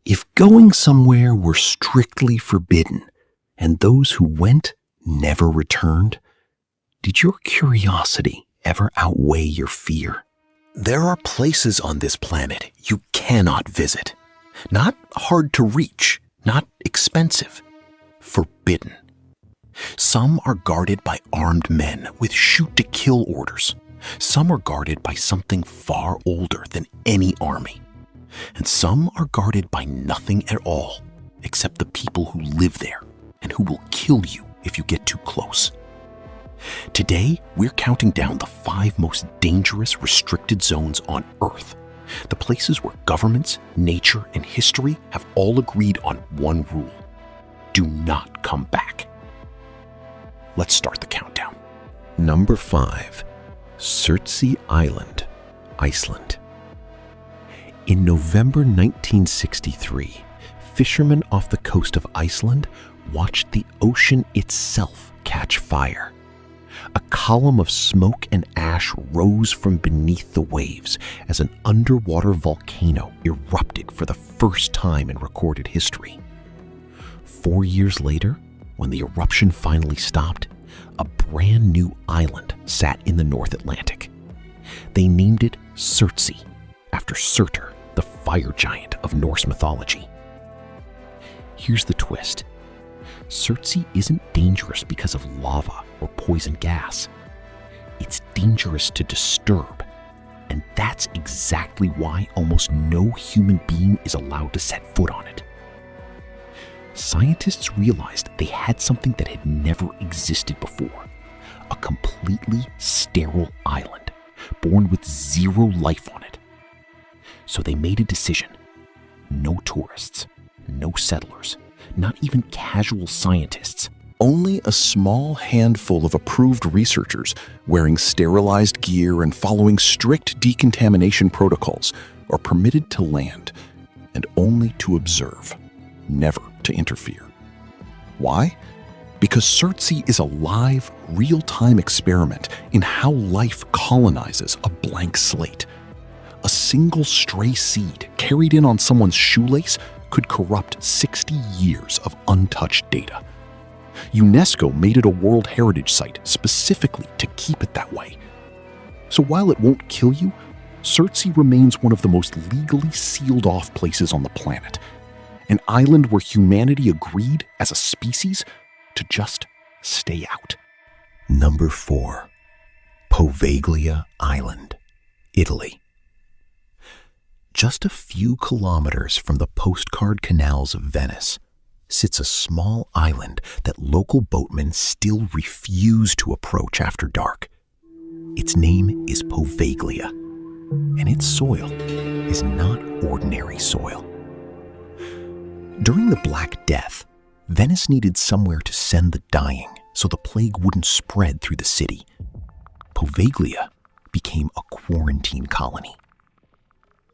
If going somewhere were strictly forbidden, and those who went never returned, did your curiosity ever outweigh your fear? There are places on this planet you cannot visit. Not hard to reach, not expensive. Forbidden. Some are guarded by armed men with shoot-to-kill orders. Some are guarded by something far older than any army. And some are guarded by nothing at all, except the people who live there and who will kill you if you get too close. Today, we're counting down the 5 most dangerous restricted zones on Earth. The places where governments, nature, and history have all agreed on one rule. Do not come back. Let's start the countdown. Number 5. Surtsey Island, Iceland. In November 1963, fishermen off the coast of Iceland watched the ocean itself catch fire. A column of smoke and ash rose from beneath the waves as an underwater volcano erupted for the first time in recorded history. 4 years later, when the eruption finally stopped, a brand new island sat in the North Atlantic. They named it Surtsey, after Surtur, the fire giant of Norse mythology. Here's the twist. Surtsey isn't dangerous because of lava or poison gas. It's dangerous to disturb, and that's exactly why almost no human being is allowed to set foot on it. Scientists realized they had something that had never existed before, a completely sterile island, born with zero life on it. So they made a decision. No tourists, no settlers, not even casual scientists. Only a small handful of approved researchers wearing sterilized gear and following strict decontamination protocols are permitted to land, and only to observe, never to interfere. Why? Because Surtsey is a live, real-time experiment in how life colonizes a blank slate. A single stray seed carried in on someone's shoelace could corrupt 60 years of untouched data. UNESCO made it a World Heritage Site specifically to keep it that way. So while it won't kill you, Surtsey remains one of the most legally sealed-off places on the planet. An island where humanity agreed, as a species, to just stay out. Number 4. Poveglia Island, Italy. Just a few kilometers from the postcard canals of Venice sits a small island that local boatmen still refuse to approach after dark. Its name is Poveglia, and its soil is not ordinary soil. During the Black Death, Venice needed somewhere to send the dying so the plague wouldn't spread through the city. Poveglia became a quarantine colony.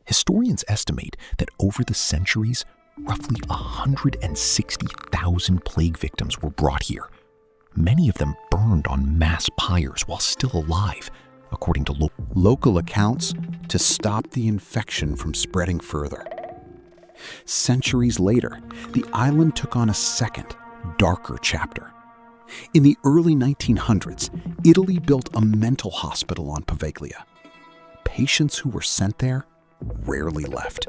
Historians estimate that over the centuries, roughly 160,000 plague victims were brought here. Many of them burned on mass pyres while still alive, according to local accounts, to stop the infection from spreading further. Centuries later, the island took on a second, darker chapter. In the early 1900s, Italy built a mental hospital on Poveglia. Patients who were sent there rarely left.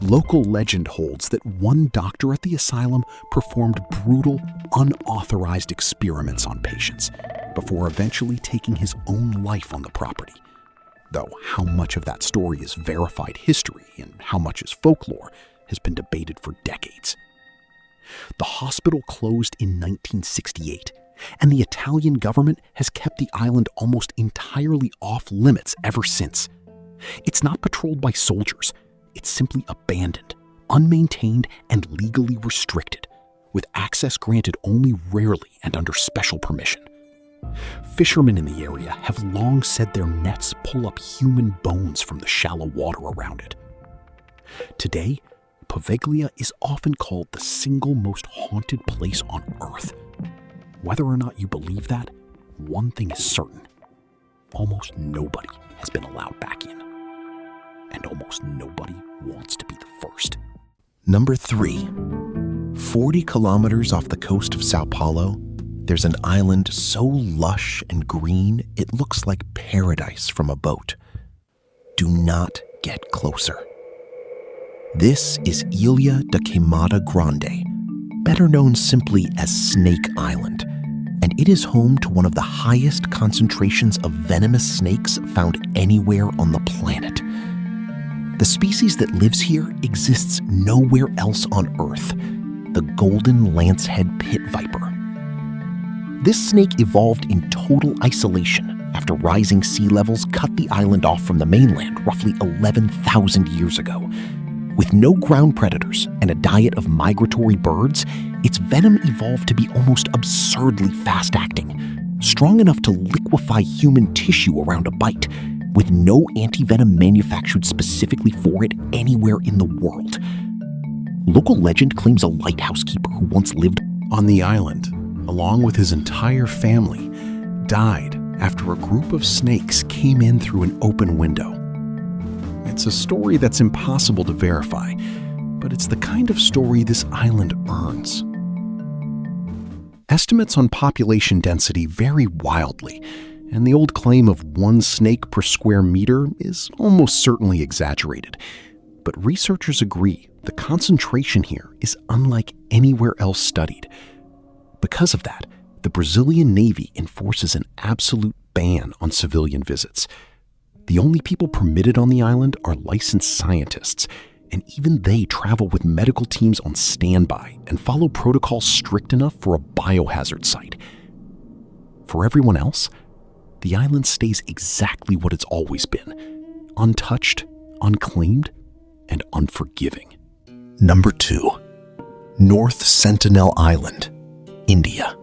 Local legend holds that one doctor at the asylum performed brutal, unauthorized experiments on patients before eventually taking his own life on the property. Though how much of that story is verified history and how much is folklore has been debated for decades. The hospital closed in 1968, and the Italian government has kept the island almost entirely off limits ever since. It's not patrolled by soldiers. It's simply abandoned, unmaintained, and legally restricted, with access granted only rarely and under special permission. Fishermen in the area have long said their nets pull up human bones from the shallow water around it. Today, Poveglia is often called the single most haunted place on Earth. Whether or not you believe that, one thing is certain. Almost nobody has been allowed back in. And almost nobody wants to be the first. Number 3. 40 kilometers off the coast of Sao Paulo, there's an island so lush and green it looks like paradise from a boat. Do not get closer. This is Ilha da Queimada Grande, better known simply as Snake Island, and it is home to one of the highest concentrations of venomous snakes found anywhere on the planet. The species that lives here exists nowhere else on Earth, the golden lancehead pit viper. This snake evolved in total isolation after rising sea levels cut the island off from the mainland roughly 11,000 years ago. With no ground predators and a diet of migratory birds, its venom evolved to be almost absurdly fast-acting, strong enough to liquefy human tissue around a bite, with no anti-venom manufactured specifically for it anywhere in the world. Local legend claims a lighthouse keeper who once lived On the island, along with his entire family, died after a group of snakes came in through an open window. It's a story that's impossible to verify, but it's the kind of story this island earns. Estimates on population density vary wildly, and the old claim of 1 snake per square meter is almost certainly exaggerated. But researchers agree the concentration here is unlike anywhere else studied. Because of that, the Brazilian Navy enforces an absolute ban on civilian visits. The only people permitted on the island are licensed scientists, and even they travel with medical teams on standby and follow protocols strict enough for a biohazard site. For everyone else, the island stays exactly what it's always been: untouched, unclaimed, and unforgiving. Number 2. North Sentinel Island, India.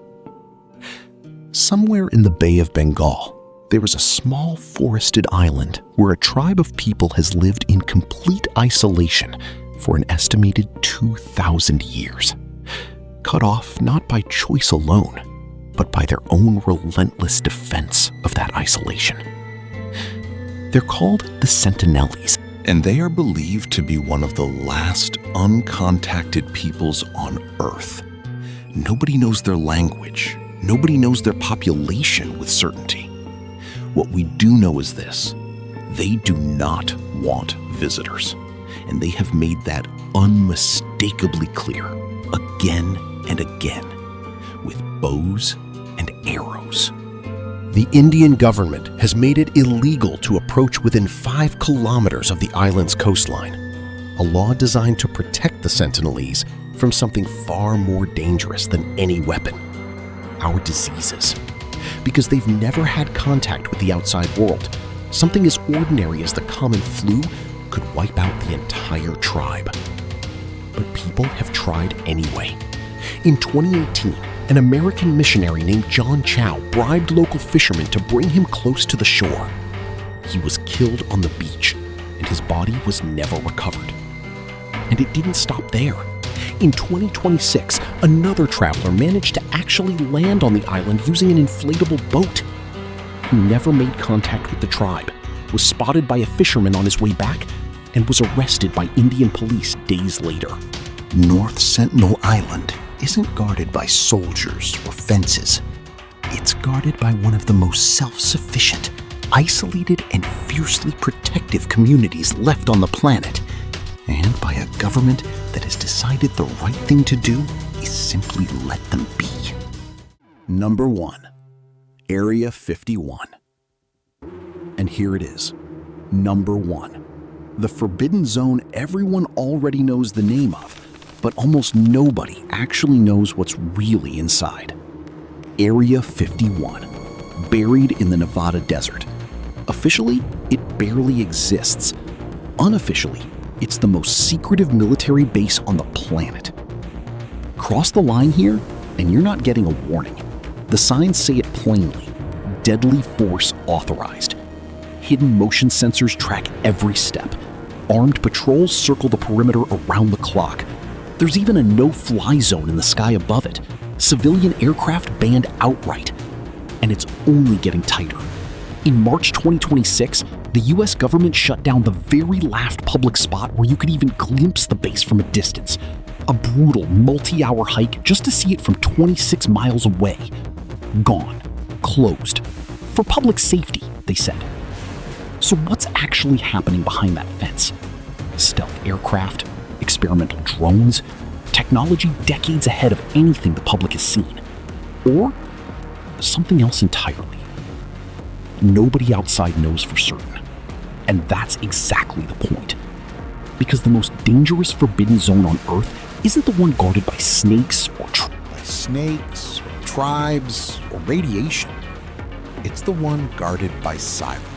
Somewhere in the Bay of Bengal, there is a small forested island where a tribe of people has lived in complete isolation for an estimated 2,000 years, cut off not by choice alone, but by their own relentless defense of that isolation. They're called the Sentinels, and they are believed to be one of the last uncontacted peoples on Earth. Nobody knows their language. Nobody knows their population with certainty. What we do know is this: they do not want visitors, and they have made that unmistakably clear again and again with bows and arrows. The Indian government has made it illegal to approach within 5 kilometers of the island's coastline, a law designed to protect the Sentinelese from something far more dangerous than any weapon: our diseases. Because they've never had contact with the outside world, something as ordinary as the common flu could wipe out the entire tribe. But people have tried anyway. In 2018, an American missionary named John Chow bribed local fishermen to bring him close to the shore. He was killed on the beach, and his body was never recovered. And it didn't stop there. In 2026, another traveler managed to actually land on the island using an inflatable boat. He never made contact with the tribe, was spotted by a fisherman on his way back, and was arrested by Indian police days later. North Sentinel Island isn't guarded by soldiers or fences. It's guarded by one of the most self-sufficient, isolated, and fiercely protective communities left on the planet, and by a government that has decided the right thing to do is simply let them be. Number 1. Area 51. And here it is. Number 1. The forbidden zone everyone already knows the name of, but almost nobody actually knows what's really inside. Area 51, buried in the Nevada desert. Officially, it barely exists. Unofficially, it's the most secretive military base on the planet. Cross the line here, and you're not getting a warning. The signs say it plainly: deadly force authorized. Hidden motion sensors track every step. Armed patrols circle the perimeter around the clock. There's even a no-fly zone in the sky above it. Civilian aircraft banned outright. And it's only getting tighter. In March 2026, the US government shut down the very last public spot where you could even glimpse the base from a distance. A brutal multi-hour hike just to see it from 26 miles away. Gone. Closed. For public safety, they said. So what's actually happening behind that fence? Stealth aircraft? Experimental drones? Technology decades ahead of anything the public has seen? Or something else entirely? Nobody outside knows for certain. And that's exactly the point. Because the most dangerous forbidden zone on Earth isn't the one guarded by snakes or tribes or radiation. It's the one guarded by silence.